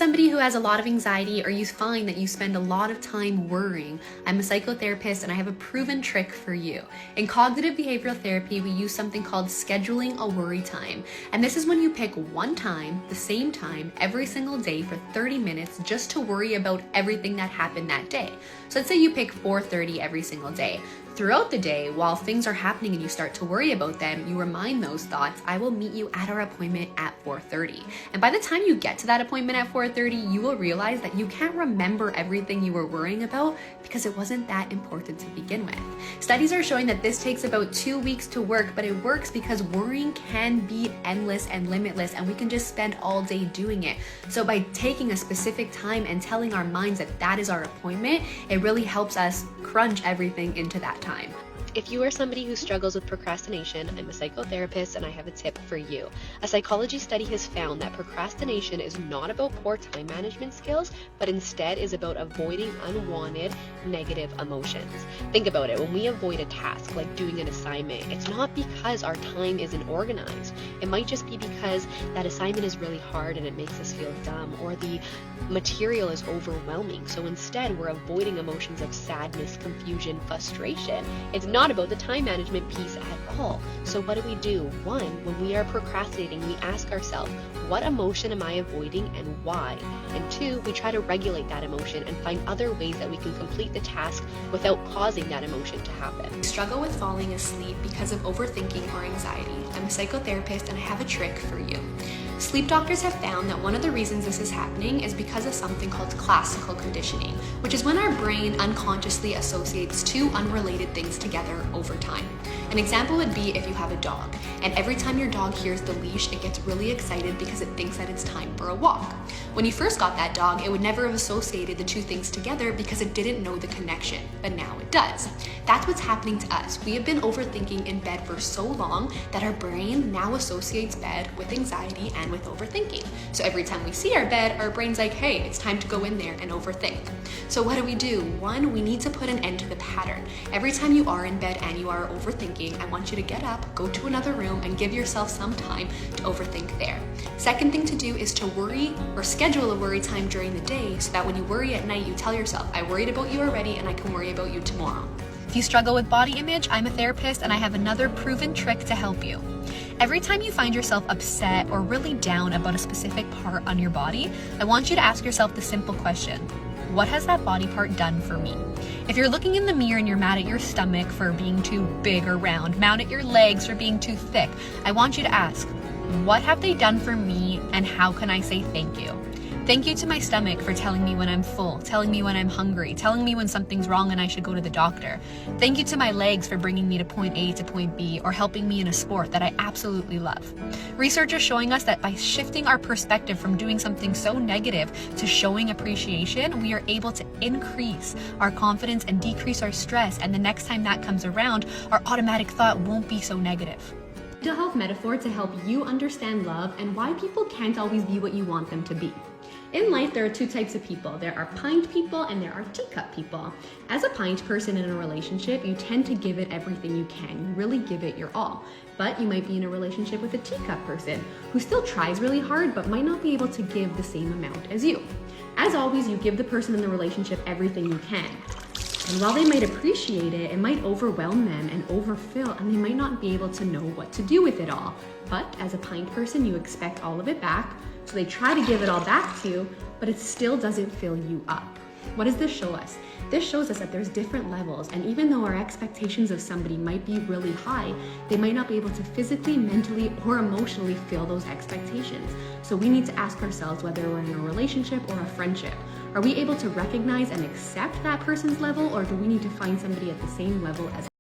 somebody who has a lot of anxiety or you find that you spend a lot of time worrying, I'm a psychotherapist and I have a proven trick for you. In cognitive behavioral therapy, we use something called scheduling a worry time. And this is when you pick one time, the same time, every single day for 30 minutes just to worry about everything that happened that day. So let's say you pick 4:30 every single day. Throughout the day, while things are happening and you start to worry about them, you remind those thoughts, I will meet you at our appointment at 4:30. And by the time you get to that appointment at 4:30, you will realize that you can't remember everything you were worrying about because it wasn't that important to begin with. Studies are showing that this takes about 2 weeks to work, but it works because worrying can be endless and limitless, and we can just spend all day doing it. So by taking a specific time and telling our minds that that is our appointment, it really helps us crunch everything into that time. If you are somebody who struggles with procrastination, I'm a psychotherapist and I have a tip for you. A psychology study has found that procrastination is not about poor time management skills, but instead is about avoiding unwanted negative emotions. Think about it. When we avoid a task like doing an assignment, it's not because our time isn't organized. It might just be because that assignment is really hard and it makes us feel dumb, or the material is overwhelming. So instead, we're avoiding emotions of sadness, confusion, frustration. It's not about the time management piece at all. So what do? One, when we are procrastinating, we ask ourselves, what emotion am I avoiding and why? And two, we try to regulate that emotion and find other ways that we can complete the task without causing that emotion to happen. You struggle with falling asleep because of overthinking or anxiety. I'm a psychotherapist and I have a trick for you. Sleep doctors have found that one of the reasons this is happening is because of something called classical conditioning, which is when our brain unconsciously associates two unrelated things together over time. An example would be if you have a dog, and every time your dog hears the leash, it gets really excited because it thinks that it's time for a walk. When you first got that dog, it would never have associated the two things together because it didn't know the connection, but now it does. That's what's happening to us. We have been overthinking in bed for so long that our brain now associates bed with anxiety and with overthinking. So every time we see our bed, our brain's like, hey, it's time to go in there and overthink. So what do? One, we need to put an end to the pattern. Every time you are in bed and you are overthinking, I want you to get up, go to another room, and give yourself some time to overthink there. Second thing to do is to worry or schedule a worry time during the day so that when you worry at night, you tell yourself, I worried about you already and I can worry about you tomorrow. If you struggle with body image, I'm a therapist and I have another proven trick to help you. Every time you find yourself upset or really down about a specific part on your body, I want you to ask yourself the simple question, what has that body part done for me? If you're looking in the mirror and you're mad at your stomach for being too big or round, mad at your legs for being too thick, I want you to ask, what have they done for me and how can I say thank you? Thank you to my stomach for telling me when I'm full, telling me when I'm hungry, telling me when something's wrong and I should go to the doctor. Thank you to my legs for bringing me to point A to point B or helping me in a sport that I absolutely love. Research is showing us that by shifting our perspective from doing something so negative to showing appreciation, we are able to increase our confidence and decrease our stress. And the next time that comes around, our automatic thought won't be so negative. Mental health metaphor to help you understand love and why people can't always be what you want them to be. In life, there are two types of people. There are pint people and there are teacup people. As a pint person in a relationship, you tend to give it everything you can. You really give it your all. But you might be in a relationship with a teacup person who still tries really hard but might not be able to give the same amount as you. As always, you give the person in the relationship everything you can. And while they might appreciate it, it might overwhelm them and overfill, and they might not be able to know what to do with it all. But as a pint person, you expect all of it back, so they try to give it all back to you, but it still doesn't fill you up. What does this show us? This shows us that there's different levels, and even though our expectations of somebody might be really high, they might not be able to physically, mentally, or emotionally fill those expectations. So we need to ask ourselves whether we're in a relationship or a friendship. Are we able to recognize and accept that person's level, or do we need to find somebody at the same level as